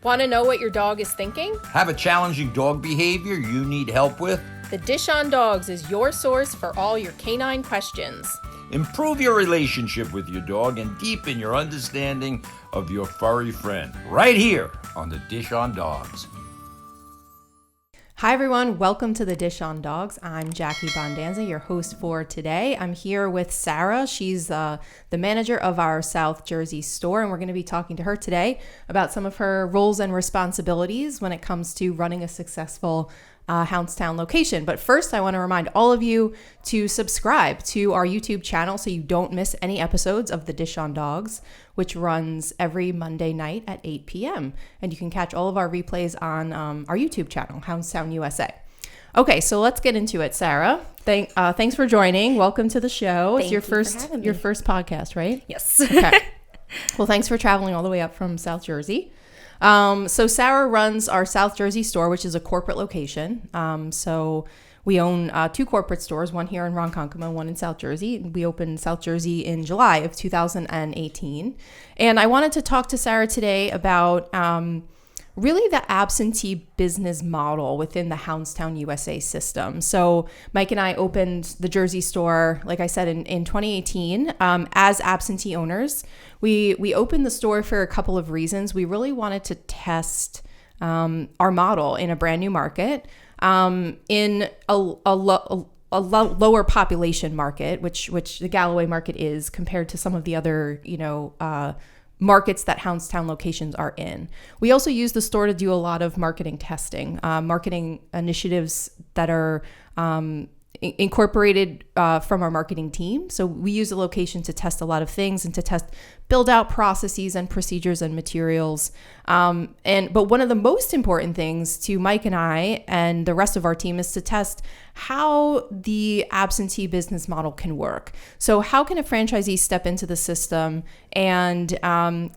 Want to know what your dog is thinking? Have a challenging dog behavior you need help with? The Dish on Dogs is your source for all your canine questions. Improve your relationship with your dog and deepen your understanding of your furry friend. Right here on the Dish on Dogs. Hi everyone, welcome to the Dish on Dogs. I'm Jackie Bondanza, your host for today. I'm here with Sara. She's the manager of our South Jersey store, and we're going to be talking to her today about some of her roles and responsibilities when it comes to running a successful Houndstown location. But first, I want to remind all of you to subscribe to our YouTube channel so you don't miss any episodes of The Dish on Dogs, which runs every Monday night at 8 p.m. And you can catch all of our replays on our YouTube channel, Houndstown USA. Okay, so let's get into it, Sara. Thanks for joining. Welcome to the show. It's your first podcast, right? Yes. Okay. Well, thanks for traveling all the way up from South Jersey. So Sara runs our South Jersey store, which is a corporate location. So we own two corporate stores, one here in Ronkonkoma, one in South Jersey. We opened South Jersey in July of 2018. And I wanted to talk to Sara today about really the absentee business model within the Houndstown USA system. So Mike and I opened the Jersey store, like I said, in 2018 as absentee owners. We opened the store for a couple of reasons. We really wanted to test our model in a brand new market, in a lower population market, which the Galloway market is compared to some of the other, markets that Houndstown locations are in. We also use the store to do a lot of marketing testing, marketing initiatives that are incorporated from our marketing team. So we use the location to test a lot of things and to build out processes and procedures and materials. But one of the most important things to Mike and I and the rest of our team is to test how the absentee business model can work. So how can a franchisee step into the system and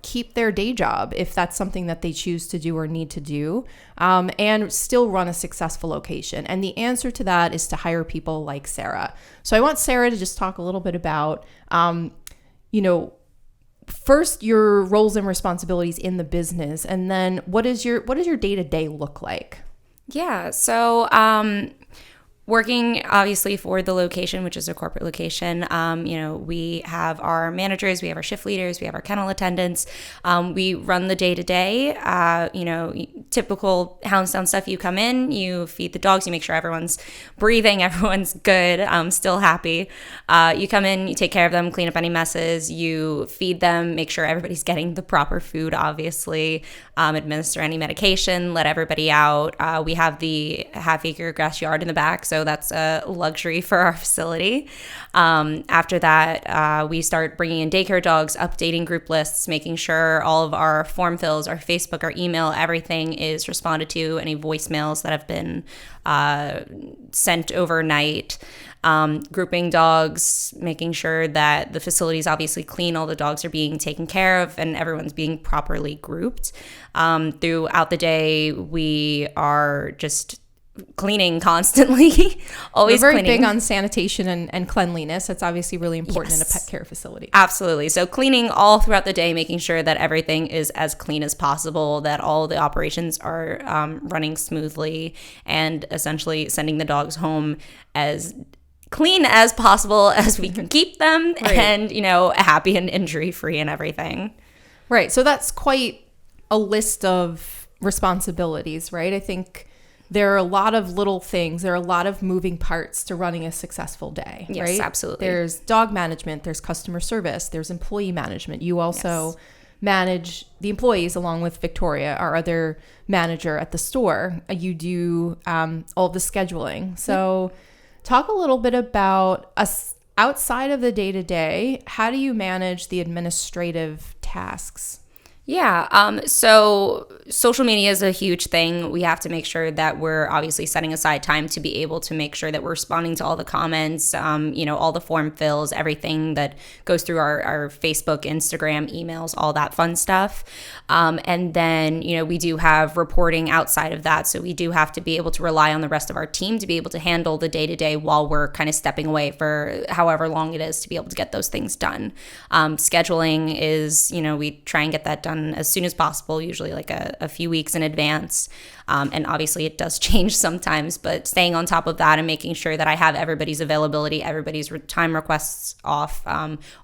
keep their day job if that's something that they choose to do or need to do, and still run a successful location? And the answer to that is to hire people like Sara. So I want Sara to just talk a little bit about, first your roles and responsibilities in the business, and then what does your day-to-day look like? Yeah. So, working obviously for the location, which is a corporate location, we have our managers, we have our shift leaders, we have our kennel attendants. We run the day-to-day, typical Houndstown stuff. You come in, you feed the dogs, you make sure everyone's breathing, everyone's good, still happy. You come in, you take care of them, clean up any messes, you feed them, make sure everybody's getting the proper food, obviously, administer any medication, let everybody out. We have the half-acre grass yard in the back, so that's a luxury for our facility. After that, we start bringing in daycare dogs, updating group lists, making sure all of our form fills, our Facebook, our email, everything is responded to, any voicemails that have been sent overnight. Grouping dogs, making sure that the facility is obviously clean, all the dogs are being taken care of, and everyone's being properly grouped. Throughout the day, we are just cleaning constantly. Always We're very cleaning. big on sanitation and cleanliness. That's obviously really important in a pet care facility. Absolutely. So cleaning all throughout the day, making sure that everything is as clean as possible, that all the operations are running smoothly, and essentially sending the dogs home as clean as possible as we can keep them, right. And, happy and injury-free and everything. Right. So that's quite a list of responsibilities, right? I think there are a lot of little things. There are a lot of moving parts to running a successful day, yes, right? Absolutely. There's dog management, there's customer service, there's employee management. You also manage the employees along with Victoria, our other manager at the store. You do all the scheduling. So talk a little bit about us outside of the day-to-day. How do you manage the administrative tasks? Yeah. So social media is a huge thing. We have to make sure that we're obviously setting aside time to be able to make sure that we're responding to all the comments, all the form fills, everything that goes through our Facebook, Instagram, emails, all that fun stuff. And then, we do have reporting outside of that. So we do have to be able to rely on the rest of our team to be able to handle the day-to-day while we're kind of stepping away for however long it is to be able to get those things done. Scheduling is, we try and get that done as soon as possible, usually like a a few weeks in advance. And obviously it does change sometimes, but staying on top of that and making sure that I have everybody's availability, everybody's time requests off,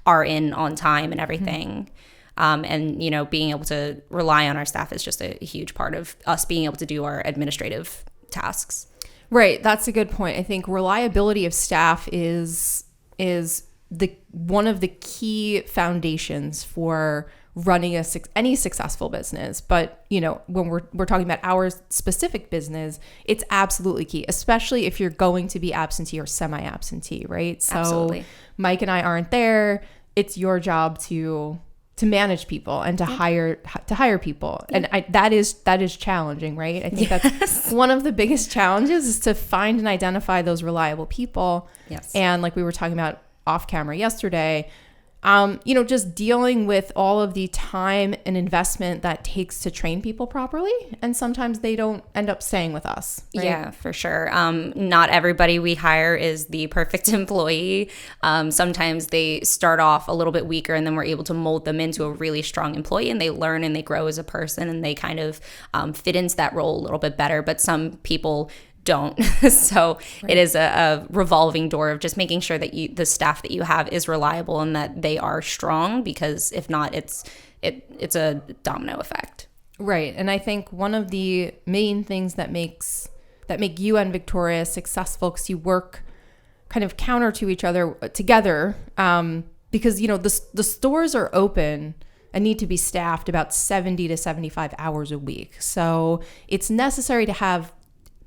are in on time and everything. And, you know, being able to rely on our staff is just a huge part of us being able to do our administrative tasks. Right. That's a good point. I think reliability of staff is the one of the key foundations for running any successful business. But, you know, when we're talking about our specific business, it's absolutely key, especially if you're going to be absentee or semi-absentee, right? So Absolutely. Mike and I aren't there. It's your job to manage people and to hire people. And that is challenging, right? I think that's one of the biggest challenges, is to find and identify those reliable people. Yes. And like we were talking about off camera yesterday, you know, just dealing with all of the time and investment that takes to train people properly. And sometimes they don't end up staying with us. Right? Yeah, for sure. Not everybody we hire is the perfect employee. Sometimes they start off a little bit weaker, and then we're able to mold them into a really strong employee, and they learn and they grow as a person, and they kind of fit into that role a little bit better. But some people don't. So It is a revolving door of just making sure that the staff that you have is reliable and that they are strong, because if not, it's a domino effect. Right. And I think one of the main things that make you and Victoria successful, because you work kind of counter to each other together, because, you know, the stores are open and need to be staffed about 70 to 75 hours a week. So it's necessary to have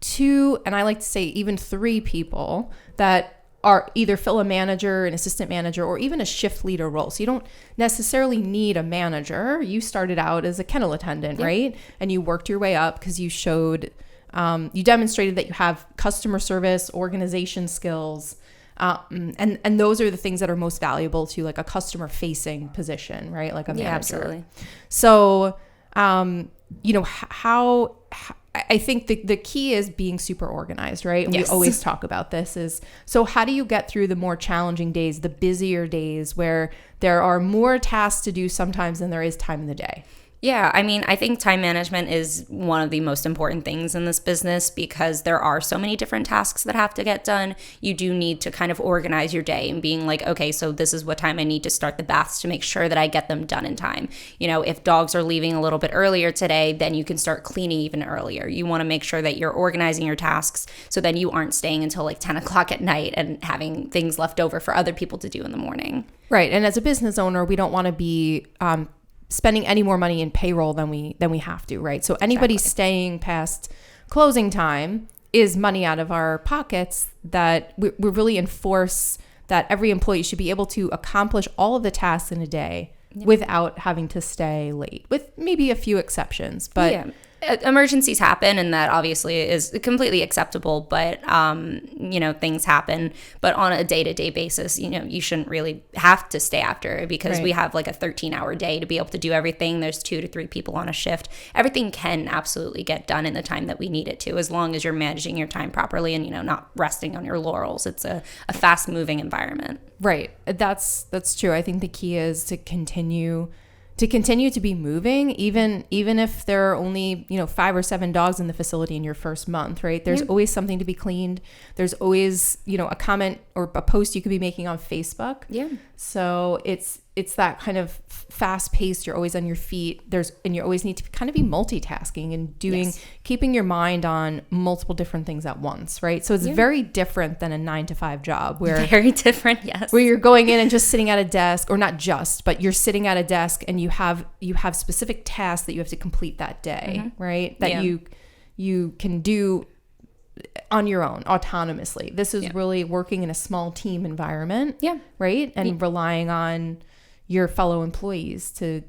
2, and I like to say even 3 people that are either fill a manager, an assistant manager, or even a shift leader role. So you don't necessarily need a manager. You started out as a kennel attendant, right? And you worked your way up because you showed, you demonstrated that you have customer service, organization skills, and those are the things that are most valuable to like a customer facing position, right? Like a manager. Yeah, absolutely. So, you know, how I think the key is being super organized, right? Yes. We always talk about this so how do you get through the more challenging days, the busier days where there are more tasks to do sometimes than there is time in the day? Yeah, I mean, I think time management is one of the most important things in this business, because there are so many different tasks that have to get done. You do need to kind of organize your day and being like, okay, so this is what time I need to start the baths to make sure that I get them done in time. You know, if dogs are leaving a little bit earlier today, then you can start cleaning even earlier. You want to make sure that you're organizing your tasks so then you aren't staying until like 10 o'clock at night and having things left over for other people to do in the morning. Right. And as a business owner, we don't want to be spending any more money in payroll than we have to, right? So anybody staying past closing time is money out of our pockets that we really enforce that every employee should be able to accomplish all of the tasks in a day without having to stay late, with maybe a few exceptions. But yeah. Emergencies happen, and that obviously is completely acceptable, but you know, things happen. But on a day-to-day basis, you know, you shouldn't really have to stay after, because we have like a 13-hour day to be able to do everything. There's 2 to 3 people on a shift. Everything can absolutely get done in the time that we need it to, as long as you're managing your time properly and, you know, not resting on your laurels. It's a fast-moving environment. Right. That's true. I think the key is to continue to be moving, even if there are only, you know, 5 or 7 dogs in the facility in your first month, right? There's always something to be cleaned. There's always, you know, a comment or a post you could be making on Facebook. Yeah. So it's that kind of fast paced. You're always on your feet. And you always need to kind of be multitasking and keeping your mind on multiple different things at once, right? So it's very different than a 9-to-5 job where very different, yes. Where you're going in and just sitting at a desk, or not just, but you're sitting at a desk and you have specific tasks that you have to complete that day, right? That you can do on your own autonomously. This is really working in a small team environment, right? And relying on your fellow employees to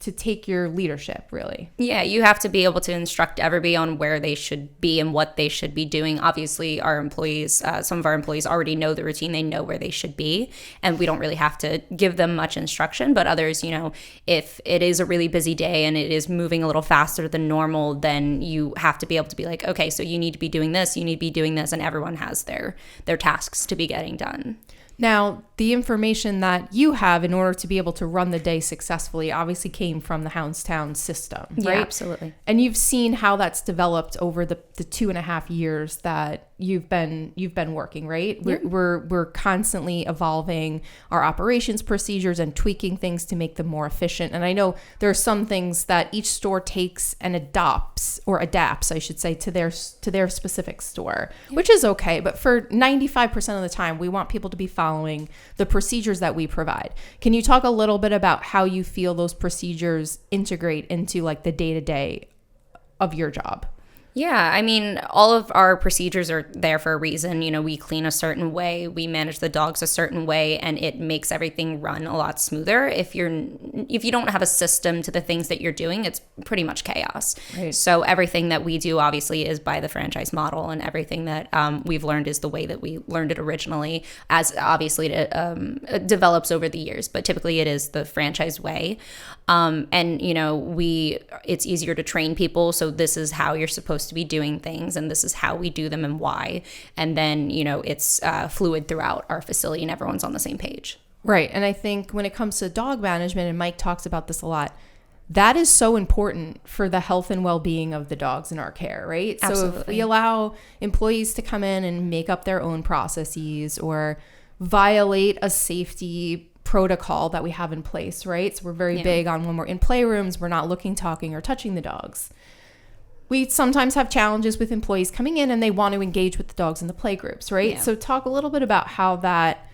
take your leadership, really. Yeah, you have to be able to instruct everybody on where they should be and what they should be doing. Obviously, our employees, some of our employees already know the routine. They know where they should be, and we don't really have to give them much instruction. But others, you know, if it is a really busy day and it is moving a little faster than normal, then you have to be able to be like, okay, so you need to be doing this, you need to be doing this, and everyone has their tasks to be getting done. Now, the information that you have in order to be able to run the day successfully obviously came from the Houndstown system, right? Yeah, absolutely. And you've seen how that's developed over the 2.5 years that you've been working, right? Yeah. We're constantly evolving our operations procedures and tweaking things to make them more efficient. And I know there are some things that each store takes and adapts, I should say, to their specific store, which is okay. But for 95% of the time, we want people to be following the procedures that we provide. Can you talk a little bit about how you feel those procedures integrate into like the day-to-day of your job? Yeah, I mean, all of our procedures are there for a reason. You know, we clean a certain way, we manage the dogs a certain way, and it makes everything run a lot smoother. If you don't have a system to the things that you're doing, it's pretty much chaos. Right. So everything that we do obviously is by the franchise model, and everything that we've learned is the way that we learned it originally, as obviously it develops over the years, but typically it is the franchise way. And you know, it's easier to train people, so this is how you're supposed to be doing things, and this is how we do them and why. And then, you know, it's fluid throughout our facility and everyone's on the same page. Right. And I think when it comes to dog management, and Mike talks about this a lot, that is so important for the health and well-being of the dogs in our care, right? Absolutely. So if we allow employees to come in and make up their own processes or violate a safety protocol that we have in place, right? So we're very big on when we're in playrooms, we're not looking, talking, or touching the dogs. We sometimes have challenges with employees coming in and they want to engage with the dogs in the play groups, right? Yeah. So talk a little bit about how that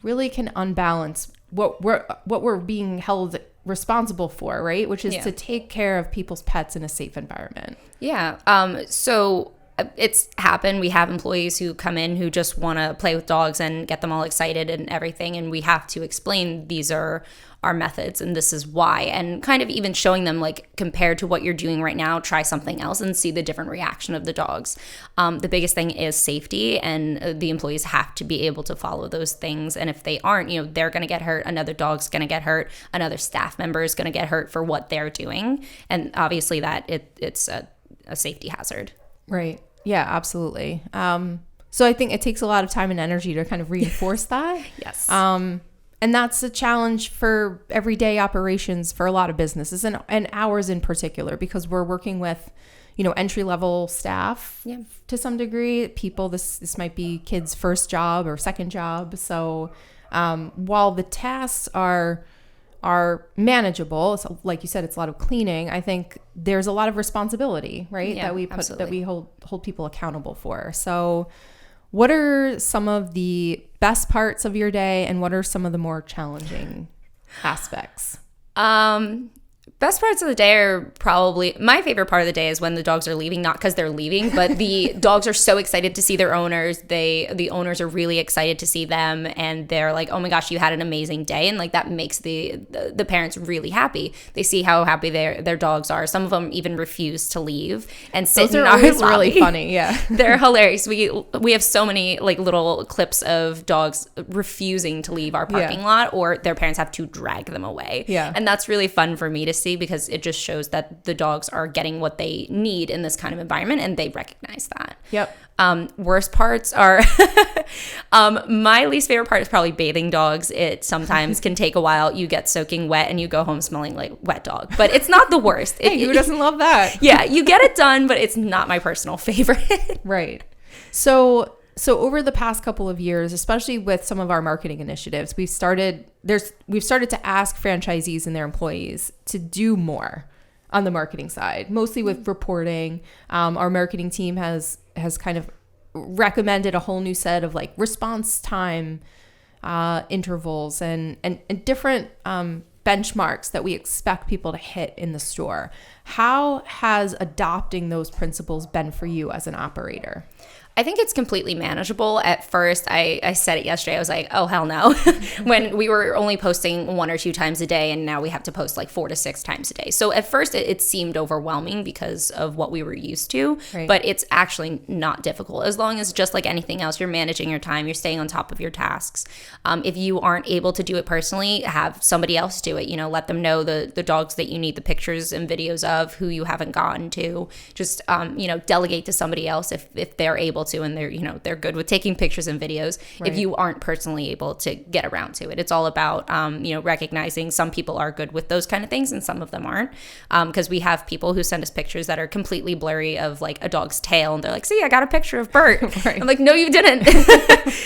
really can unbalance what we're being held responsible for, right? Which is to take care of people's pets in a safe environment. Yeah. So it's happened. We have employees who come in who just want to play with dogs and get them all excited and everything. And we have to explain these are our methods and this is why. And kind of even showing them, like, compared to what you're doing right now, try something else and see the different reaction of the dogs. The biggest thing is safety, and the employees have to be able to follow those things. And if they aren't, you know, they're going to get hurt. Another dog's going to get hurt. Another staff member is going to get hurt for what they're doing. And obviously that it's a safety hazard. Right. Yeah, absolutely. So I think it takes a lot of time and energy to kind of reinforce that. Yes. And that's a challenge for everyday operations for a lot of businesses and ours in particular, because we're working with, you know, entry-level staff to some degree. People, this might be kids' first job or second job. So while the tasks are manageable, so like you said, it's a lot of cleaning, I think there's a lot of responsibility, right? Yeah, that we hold people accountable for. So what are some of the best parts of your day, and what are some of the more challenging aspects? Best parts of the day are probably, my favorite part of the day is when the dogs are leaving, not because they're leaving, but the dogs are so excited to see their owners. The owners are really excited to see them, and they're like, oh my gosh, you had an amazing day. And like that makes the parents really happy. They see how happy their dogs are. Some of them even refuse to leave and sit in our lobby. Those are always really funny, yeah. They're hilarious. We have so many like little clips of dogs refusing to leave our parking lot, or their parents have to drag them away. Yeah. And that's really fun for me to see, because it just shows that the dogs are getting what they need in this kind of environment, and they recognize that. Yep. Worst parts are my least favorite part is probably bathing dogs. It sometimes can take a while. You get soaking wet and you go home smelling like wet dog, but it's not the worst. Hey, who doesn't love that? Yeah, you get it done, but it's not my personal favorite. Right. So over the past couple of years, especially with some of our marketing initiatives, we've started to ask franchisees and their employees to do more on the marketing side, mostly with reporting. Our marketing team has kind of recommended a whole new set of like response time intervals and different benchmarks that we expect people to hit in the store. How has adopting those principles been for you as an operator? I think it's completely manageable. At first, I said it yesterday. I was like, oh, hell no. When we were only posting 1 or 2 times a day, and now we have to post like 4 to 6 times a day. So at first, it seemed overwhelming because of what we were used to. Right. But it's actually not difficult. As long as, just like anything else, you're managing your time, you're staying on top of your tasks. If you aren't able to do it personally, have somebody else do it. You know, let them know the dogs that you need the pictures and videos of who you haven't gotten to. Just, delegate to somebody else if they're able to, and they're good with taking pictures and videos. Right. If you aren't personally able to get around to it, it's all about, recognizing some people are good with those kind of things and some of them aren't. Because we have people who send us pictures that are completely blurry of like a dog's tail, and they're like, see, I got a picture of Bert. Right. I'm like, no, you didn't.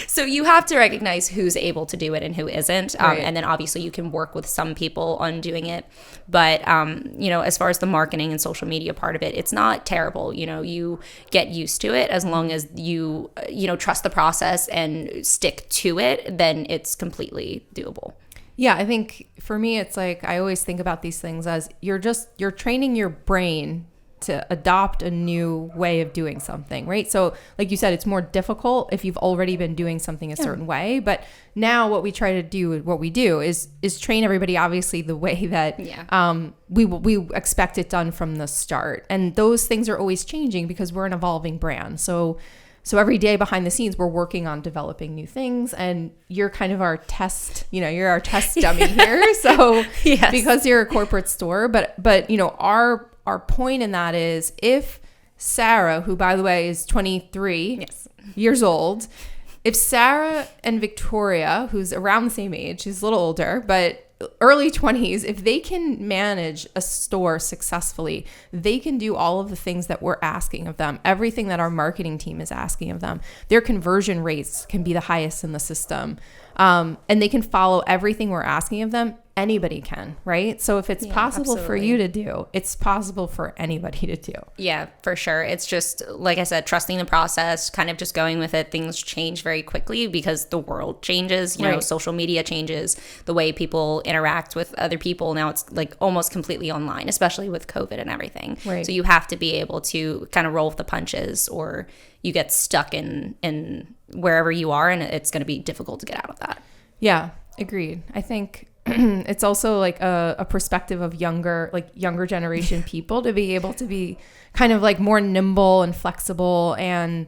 So you have to recognize who's able to do it and who isn't. Right. And then obviously you can work with some people on doing it. But, as far as the marketing and social media part of it, it's not terrible. You get used to it as long as you, trust the process and stick to it, then it's completely doable. Yeah, I think for me, it's like I always think about these things as you're training your brain to adopt a new way of doing something, right? So like you said, it's more difficult if you've already been doing something a certain way. But now what we try to do, what we do is train everybody obviously the way that we expect it done from the start. And those things are always changing because we're an evolving brand. So every day behind the scenes, we're working on developing new things, and you're kind of our test, you're our test dummy here. So yes. Because you're a corporate store, but our point in that is if Sara, who by the way is 23 years old, if Sara and Victoria, who's around the same age, she's a little older, but early 20s, if they can manage a store successfully, they can do all of the things that we're asking of them, everything that our marketing team is asking of them. Their conversion rates can be the highest in the system, and they can follow everything we're asking of them. Anybody can, right? So if it's possible for you to do, it's possible for anybody to do. Yeah, for sure. It's just, like I said, trusting the process, kind of just going with it. Things change very quickly because the world changes, social media changes, the way people interact with other people. Now it's like almost completely online, especially with COVID and everything. Right. So you have to be able to kind of roll with the punches, or you get stuck in wherever you are, and it's going to be difficult to get out of that. Yeah, agreed. I think it's also like a perspective of younger generation people to be able to be kind of like more nimble and flexible and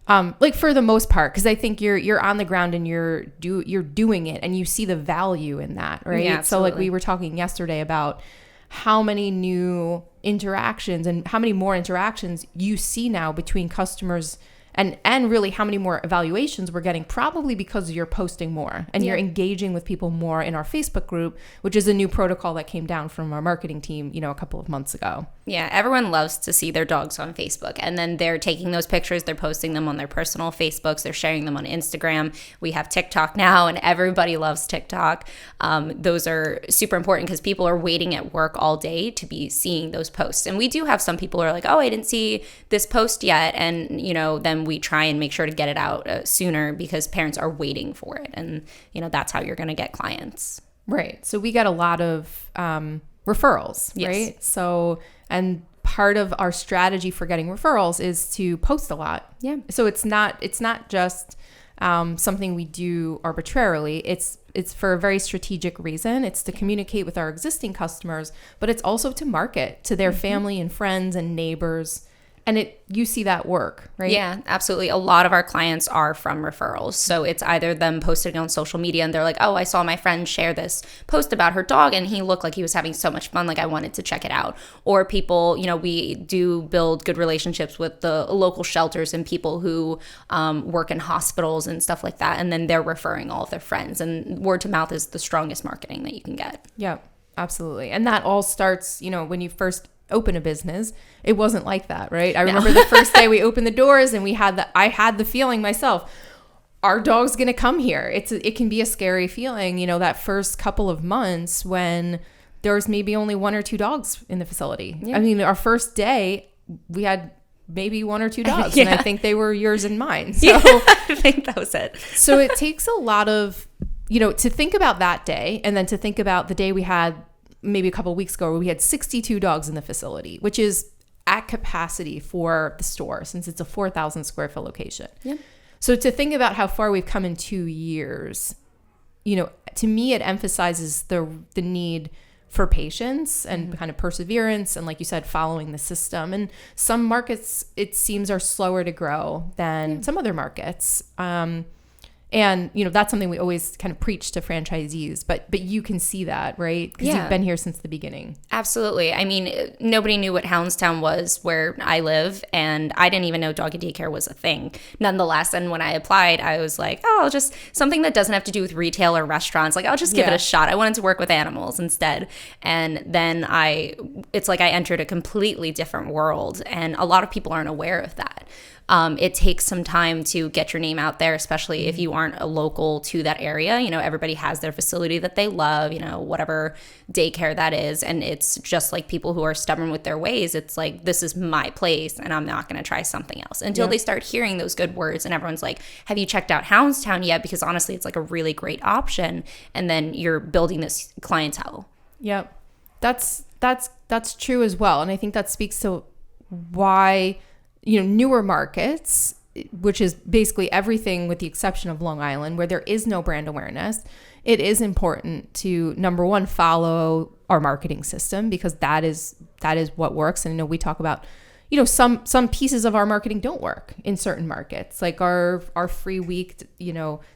like for the most part, because I think you're on the ground and you're doing it and you see the value in that, right? Yeah, so like we were talking yesterday about how many new interactions and how many more interactions you see now between customers and really how many more evaluations we're getting, probably because you're posting more and you're engaging with people more in our Facebook group, which is a new protocol that came down from our marketing team, a couple of months ago. Yeah, everyone loves to see their dogs on Facebook, and then they're taking those pictures, they're posting them on their personal Facebooks, they're sharing them on Instagram. We have TikTok now, and everybody loves TikTok. Those are super important because people are waiting at work all day to be seeing those posts. And we do have some people who are like, oh, I didn't see this post yet. And, then we try and make sure to get it out sooner because parents are waiting for it. And, that's how you're going to get clients. Right. So we get a lot of referrals, right? So, and part of our strategy for getting referrals is to post a lot. Yeah. So it's not just something we do arbitrarily. It's for a very strategic reason. It's to communicate with our existing customers, but it's also to market to their family and friends and neighbors. And you see that work, right? Yeah, absolutely. A lot of our clients are from referrals. So it's either them posting on social media and they're like, oh, I saw my friend share this post about her dog and he looked like he was having so much fun, like I wanted to check it out. Or people, we do build good relationships with the local shelters and people who work in hospitals and stuff like that. And then they're referring all of their friends. And word to mouth is the strongest marketing that you can get. Yeah, absolutely. And that all starts, when you first open a business, it wasn't like that, right? I remember the first day we opened the doors and I had the feeling myself, our dog's going to come here. It can be a scary feeling, that first couple of months when there's maybe only 1 or 2 dogs in the facility. Yeah. I mean, our first day we had maybe 1 or 2 dogs and I think they were yours and mine. So I think that was it. So it takes a lot of, to think about that day and then to think about the day we had maybe a couple of weeks ago where we had 62 dogs in the facility, which is at capacity for the store since it's a 4,000 square foot location. Yeah. So to think about how far we've come in 2 years, to me, it emphasizes the need for patience and kind of perseverance. And like you said, following the system. And some markets, it seems, are slower to grow than some other markets. And, that's something we always kind of preach to franchisees, but you can see that, right? Because you've been here since the beginning. Absolutely. I mean, nobody knew what Houndstown was where I live, and I didn't even know doggy daycare was a thing. Nonetheless, and when I applied, I was like, I'll just, something that doesn't have to do with retail or restaurants, like I'll just give it a shot. I wanted to work with animals instead. And then it's like I entered a completely different world, and a lot of people aren't aware of that. It takes some time to get your name out there, especially if you aren't a local to that area. Everybody has their facility that they love, whatever daycare that is. And it's just like people who are stubborn with their ways. It's like, this is my place and I'm not going to try something else until they start hearing those good words. And everyone's like, have you checked out Houndstown yet? Because honestly, it's like a really great option. And then you're building this clientele. Yep. That's true as well. And I think that speaks to why newer markets, which is basically everything with the exception of Long Island, where there is no brand awareness, it is important to, number one, follow our marketing system, because that is what works. And we talk about, some pieces of our marketing don't work in certain markets. Like our free week,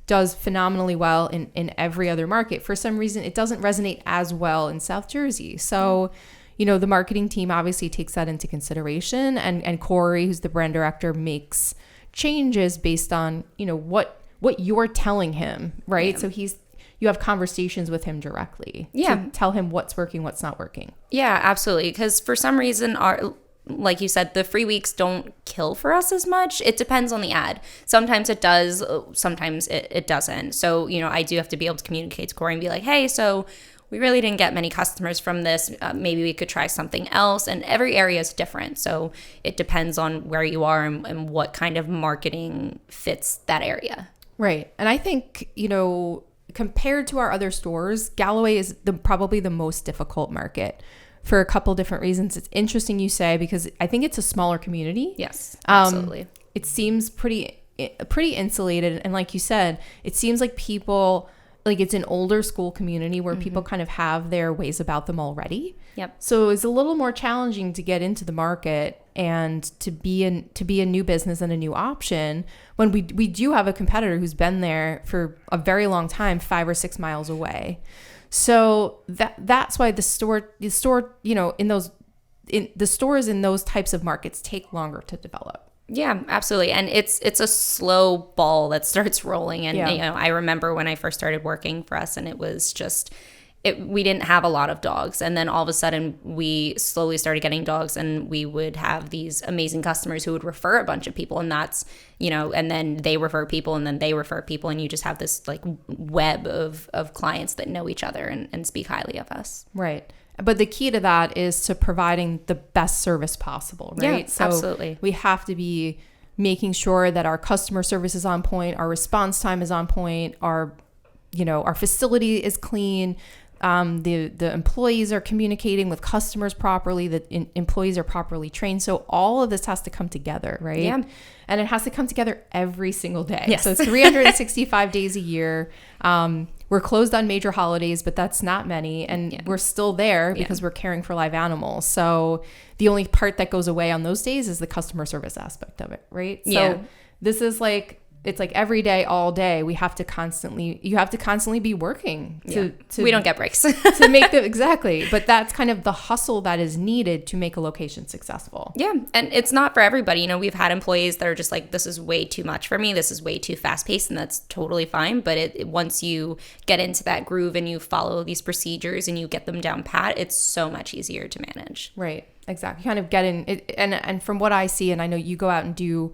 does phenomenally well in every other market. For some reason, it doesn't resonate as well in South Jersey. So the marketing team obviously takes that into consideration, and Corey, who's the brand director, makes changes based on, what you're telling him, right? Yeah. So you have conversations with him directly to tell him what's working, what's not working. Yeah, absolutely. Because for some reason, like you said, the free weeks don't kill for us as much. It depends on the ad. Sometimes it does, sometimes it doesn't. So, I do have to be able to communicate to Corey and be like, hey, so we really didn't get many customers from this. Maybe we could try something else. And every area is different. So it depends on where you are and what kind of marketing fits that area. Right. And I think, compared to our other stores, Galloway is probably the most difficult market for a couple different reasons. It's interesting you say, because I think it's a smaller community. Yes, absolutely. It seems pretty insulated. And like you said, it seems like people... like it's an older school community where people kind of have their ways about them already. Yep. So it's a little more challenging to get into the market and to be a new business and a new option when we do have a competitor who's been there for a very long time, 5 or 6 miles away. So that's why the store, in the stores in those types of markets take longer to develop. Yeah, absolutely. And it's a slow ball that starts rolling. And, I remember when I first started working for us, and it was just, we didn't have a lot of dogs. And then all of a sudden we slowly started getting dogs, and we would have these amazing customers who would refer a bunch of people. And that's, and then they refer people, and then they refer people. And you just have this like web of clients that know each other and speak highly of us. Right. But the key to that is to providing the best service possible, right? Yeah, absolutely. We have to be making sure that our customer service is on point, our response time is on point, our facility is clean, the employees are communicating with customers properly, the employees are properly trained. So all of this has to come together, right? Yeah. And it has to come together every single day. Yes. So 365 days a year. We're closed on major holidays, but that's not many. And we're still there because we're caring for live animals. So the only part that goes away on those days is the customer service aspect of it, right? So this is like, it's like every day, all day, you have to constantly be working to we don't get breaks to make them exactly. But that's kind of the hustle that is needed to make a location successful. Yeah. And it's not for everybody. We've had employees that are just like, this is way too much for me. This is way too fast paced, and that's totally fine. But once you get into that groove and you follow these procedures and you get them down pat, it's so much easier to manage. Right. Exactly. Kind of get in it. And from what I see, and I know you go out and do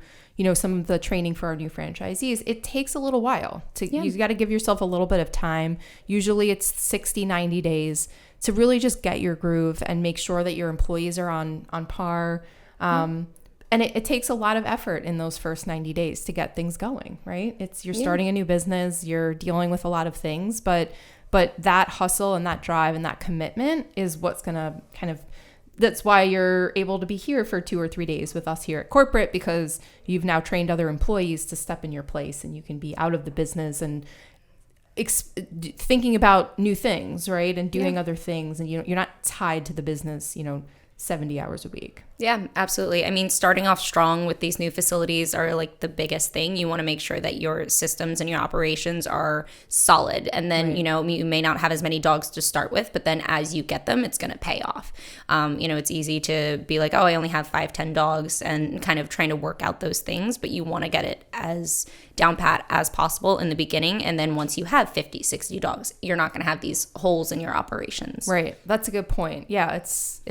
some of the training for our new franchisees, it takes a little while you got to give yourself a little bit of time. Usually it's 60, 90 days to really just get your groove and make sure that your employees are on par. And it takes a lot of effort in those first 90 days to get things going, right? You're starting a new business, you're dealing with a lot of things, but that hustle and that drive and that commitment is what's going to that's why you're able to be here for 2 or 3 days with us here at corporate, because you've now trained other employees to step in your place, and you can be out of the business and thinking about new things, right? And doing other things. And you're not tied to the business, 70 hours a week. Yeah, absolutely. I mean, starting off strong with these new facilities are like the biggest thing. You want to make sure that your systems and your operations are solid. And then, you know, you may not have as many dogs to start with, but then as you get them, it's going to pay off. You know, it's easy to be like, oh, I only have 5-10 dogs and kind of trying to work out those things, but you want to get it as down pat as possible in the beginning. And then once you have 50-60 dogs, you're not going to have these holes in your operations. Right. That's a good point. Yeah, it's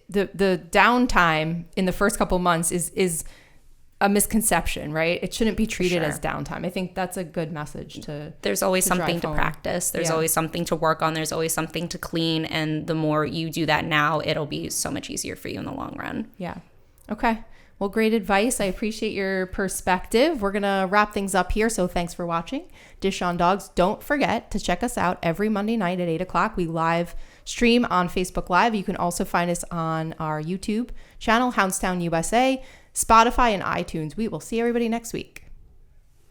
the downtime in the first couple months is a misconception, right? It shouldn't be treated as downtime. I think that's a good message to. There's always something to home. practice. There's always something to work on. There's always something to clean. And the more you do that now, it'll be so much easier for you in the long run. Yeah. Okay. Well, great advice. I appreciate your perspective. We're going to wrap things up here. So thanks for watching Dish on Dogs. Don't forget to check us out every Monday night at 8 o'clock. We live stream on Facebook Live. You can also find us on our YouTube channel, Houndstown USA, Spotify, and iTunes. We will see everybody next week.